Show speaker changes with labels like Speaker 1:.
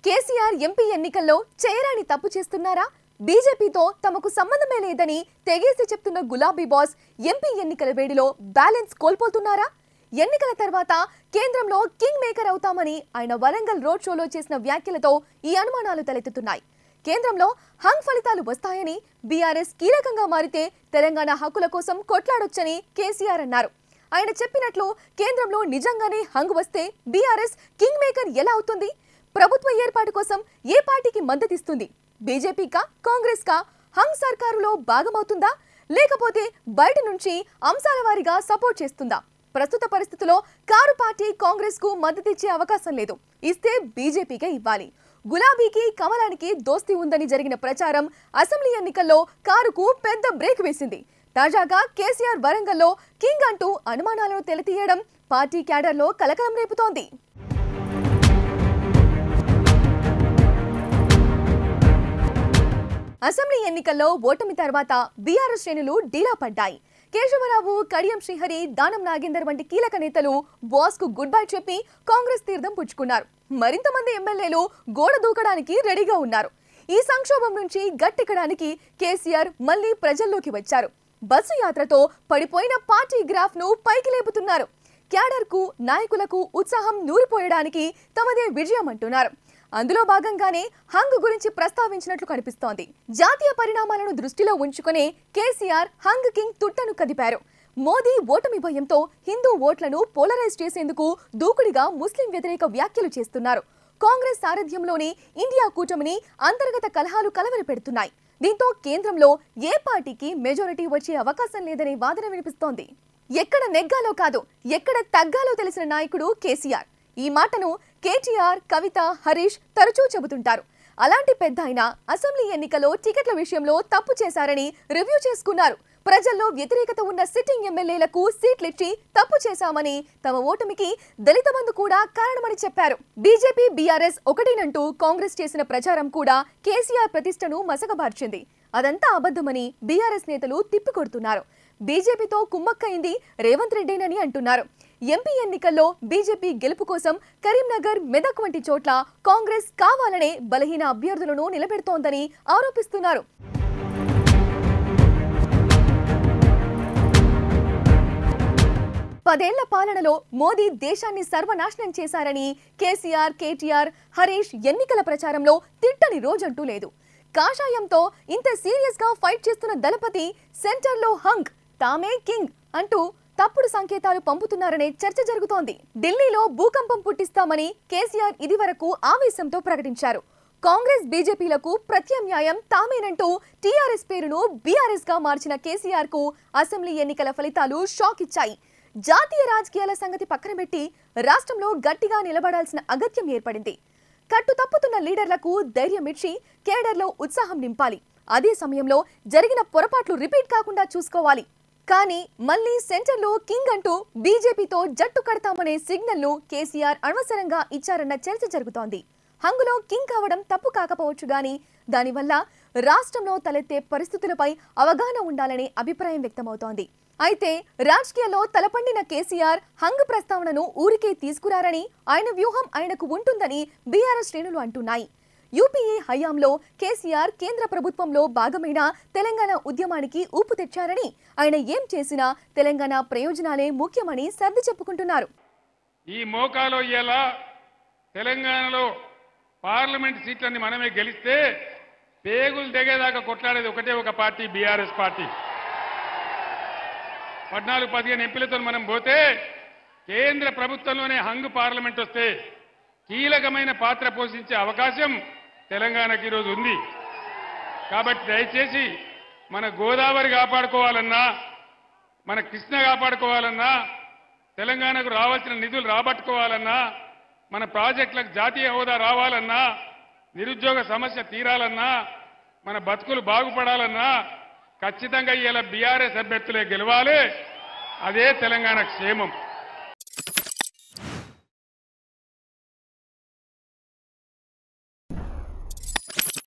Speaker 1: KCR MP ఎన్నికల్లో చేయరాని తప్పు చేస్తున్నారా? బీజేపీతో తమకు సంబంధమే లేదని తెగేసి చెప్తున్న గులాబీ బాస్ ఎంపీ ఎన్నికల వేడిలో బ్యాలెన్స్ కోల్పోతున్నారా? ఎన్నికల తర్వాత కేంద్రంలో కింగ్ మేకర్ అవుతామని ఆయన వరంగల్ రోడ్ షోలో చేసిన వ్యాఖ్యలతో ఈ అనుమానాలు తలెత్తుతున్నాయి. కేంద్రంలో హంగ్ ఫలితాలు వస్తాయని, బీఆర్ఎస్ కీలకంగా మారితే తెలంగాణ హక్కుల కోసం కొట్లాడొచ్చని కేసీఆర్ అన్నారు. ఆయన చెప్పినట్లు కేంద్రంలో నిజంగానే హంగ్ వస్తే బీఆర్ఎస్ కింగ్ మేకర్ ఎలా అవుతుంది? ప్రభుత్వ ఏర్పాటు కోసం ఏ పార్టీకి మద్దతిస్తుంది? బీజేపీకా, కాంగ్రెస్కా? హంగ్ సర్కారులో భాగమవుతుందా, లేకపోతే బయట నుంచి అంశాల వారీగా సపోర్ట్ చేస్తుందా? ప్రస్తుత పరిస్థితుల్లో కారు పార్టీ కాంగ్రెస్ కు మద్దతిచ్చే అవకాశం లేదు. ఇస్తే బీజేపీకే ఇవ్వాలి. గులాబీకి కమలానికి దోస్తీ ఉందని జరిగిన ప్రచారం అసెంబ్లీ ఎన్నికల్లో కారుకు పెద్ద బ్రేక్ వేసింది. తాజాగా కేసీఆర్ వరంగల్లో కింగ్ అంటూ అనుమానాలను తెలతీయడం పార్టీ క్యాడర్లో కలకలం రేపుతోంది. అసెంబ్లీ ఎన్నికల్లో ఓటమి తర్వాత బీఆర్ఎస్ శ్రేణులు డీలా పడ్డాయి. కేశవరావు, కడియం శ్రీహరి, దానం నాగేందర్ వంటి కీలక నేతలు బాస్ కు గుడ్ బై చెప్పి కాంగ్రెస్ తీర్థం పుచ్చుకున్నారు. మరింత మంది ఎమ్మెల్యేలు గోడ దూకడానికి రెడీగా ఉన్నారు. ఈ సంక్షోభం నుంచి గట్టెక్కడానికి కేసీఆర్ మళ్లీ ప్రజల్లోకి వచ్చారు. బస్సు యాత్రతో పడిపోయిన పార్టీ గ్రాఫ్ ను పైకి లేపుతున్నారు. క్యాడర్ కు, నాయకులకు ఉత్సాహం నూరిపోయడానికి తమదే విజయం అంటున్నారు. అందులో భాగంగానే హంగ్ గురించి ప్రస్తావించినట్లు కనిపిస్తోంది. జాతీయ పరిణామాలను దృష్టిలో ఉంచుకునే కేసీఆర్ హంగ్ కింగ్ తుట్టను కదిపారు. మోదీ ఓటమి భయంతో హిందూ ఓట్లను పోలరైజ్ చేసేందుకు దూకుడిగా ముస్లిం వ్యతిరేక వ్యాఖ్యలు చేస్తున్నారు. కాంగ్రెస్ సారథ్యంలోని ఇండియా కూటమిని అంతర్గత కలహాలు కలవరపెడుతున్నాయి. దీంతో కేంద్రంలో ఏ పార్టీకి మెజారిటీ వచ్చే అవకాశం లేదనే వాదన వినిపిస్తోంది. ఎక్కడ నెగ్గాలో కాదు, ఎక్కడ తగ్గాలో తెలిసిన నాయకుడు కేసీఆర్. ఈ మాటను కేటీఆర్, కవిత, హరీష్ తరచూ చెబుతుంటారు. అలాంటి పెద్ద ఆయన అసెంబ్లీ ఎన్నికల్లో టికెట్ల విషయంలో తప్పు చేశారని రివ్యూ చేసుకున్నారు. ప్రజల్లో వ్యతిరేకత ఉన్న సిట్టింగ్ ఎమ్మెల్యేలకు సీట్లిచ్చి తప్పు చేశామని, తమ ఓటమికి దళిత బంధు కూడా కారణమని చెప్పారు. బీజేపీ, బీఆర్ఎస్ ఒకటేనంటూ కాంగ్రెస్ చేసిన ప్రచారం కూడా కేసీఆర్ ప్రతిష్టను మసకబార్చింది. అదంతా అబద్ధమని బీఆర్ఎస్ నేతలు తిప్పికొడుతున్నారు. బీజేపీతో కుమ్మక్కైంది రేవంత్ రెడ్డేనని అంటున్నారు. ఎంపీ ఎన్నికల్లో బీజేపీ గెలుపు కోసం కరీంనగర్, మెదక్ వంటి చోట్ల కాంగ్రెస్ కావాలనే బలహీన అభ్యర్థులను నిలబెడుతోందని ఆరోపిస్తున్నారు. పదేళ్ల పాలనలో మోదీ దేశాన్ని సర్వనాశనం చేశారని కేసీఆర్, కేటీఆర్, హరీష్ ఎన్నికల ప్రచారంలో తిట్టని రోజంటూ లేదు. కాషాయంతో ఇంత సీరియస్ గా ఫైట్ చేస్తున్న దళపతి సెంటర్లో హంగ్, తామే కింగ్ అంటూ తప్పుడు సంకేతాలు పంపుతున్నారనే చర్చ జరుగుతోంది. ఢిల్లీలో భూకంపం పుట్టిస్తామని కేసీఆర్ ఇదివరకు ఆవేశంతో ప్రకటించారు. కాంగ్రెస్, బీజేపీలకు ప్రత్యామ్నాయం తామేనంటూ టీఆర్ఎస్ పేరును బీఆర్ఎస్ గా మార్చిన కేసీఆర్ కు అసెంబ్లీ ఎన్నికల ఫలితాలు షాక్ ఇచ్చాయి. జాతీయ రాజకీయాల సంగతి పక్కన పెట్టి రాష్ట్రంలో గట్టిగా నిలబడాల్సిన అగత్యం ఏర్పడింది. కట్టు తప్పుతున్న లీడర్లకు ధైర్యం ఇచ్చి కేడర్లో ఉత్సాహం నింపాలి. అదే సమయంలో జరిగిన పొరపాట్లు రిపీట్ కాకుండా చూసుకోవాలి. కానీ మళ్లీ సెంటర్లో కింగ్ అంటూ బీజేపీతో జట్టు కడతామనే సిగ్నల్ ను కేసీఆర్ అనవసరంగా ఇచ్చారన్న చర్చ జరుగుతోంది. హంగులో కింగ్ కావడం తప్పు కాకపోవచ్చు గాని దానివల్ల రాష్ట్రంలో తలెత్తే పరిస్థితులపై అవగాహన ఉండాలనే అభిప్రాయం వ్యక్తమవుతోంది. అయితే రాజకీయాల్లో తలపండిన కేసీఆర్ హంగ్ ప్రస్తావనను ఊరికే తీసుకురారని, ఆయన వ్యూహం ఆయనకు ఉంటుందని బీఆర్ఎస్ శ్రేణులు అంటున్నాయి. యూపీఏ హయాంలో కేసీఆర్ కేంద్ర ప్రభుత్వంలో భాగమైన తెలంగాణ ఉద్యమానికి ఊపు తెచ్చారని, ఆయన ఏం చేసినా తెలంగాణ ప్రయోజనాలే ముఖ్యమని సర్ది చెప్పుకుంటున్నారు.
Speaker 2: ఈ మోకాలో ఇలా తెలంగాణలో పార్లమెంట్ సీట్లన్నీ మనమే గెలిస్తే పేగులు దిగేదాకా కొట్లాడేది ఒకటే ఒక పార్టీ, బీఆర్ఎస్ పార్టీ. 14-15 ఎంపీలతో మనం పోతే కేంద్ర ప్రభుత్వంలోనే హంగ్ పార్లమెంట్ వస్తే కీలకమైన పాత్ర పోషించే అవకాశం తెలంగాణకి ఈరోజు ఉంది. కాబట్టి దయచేసి మన గోదావరి కాపాడుకోవాలన్నా, మన కృష్ణ కాపాడుకోవాలన్నా, తెలంగాణకు రావాల్సిన నిధులు రాబట్టుకోవాలన్నా, మన ప్రాజెక్టులకు జాతీయ హోదా రావాలన్నా, నిరుద్యోగ సమస్య తీరాలన్నా, మన బతుకులు బాగుపడాలన్నా ఖచ్చితంగా ఇలా బీఆర్ఎస్ అభ్యర్థులే గెలవాలి. అదే తెలంగాణ క్షేమం.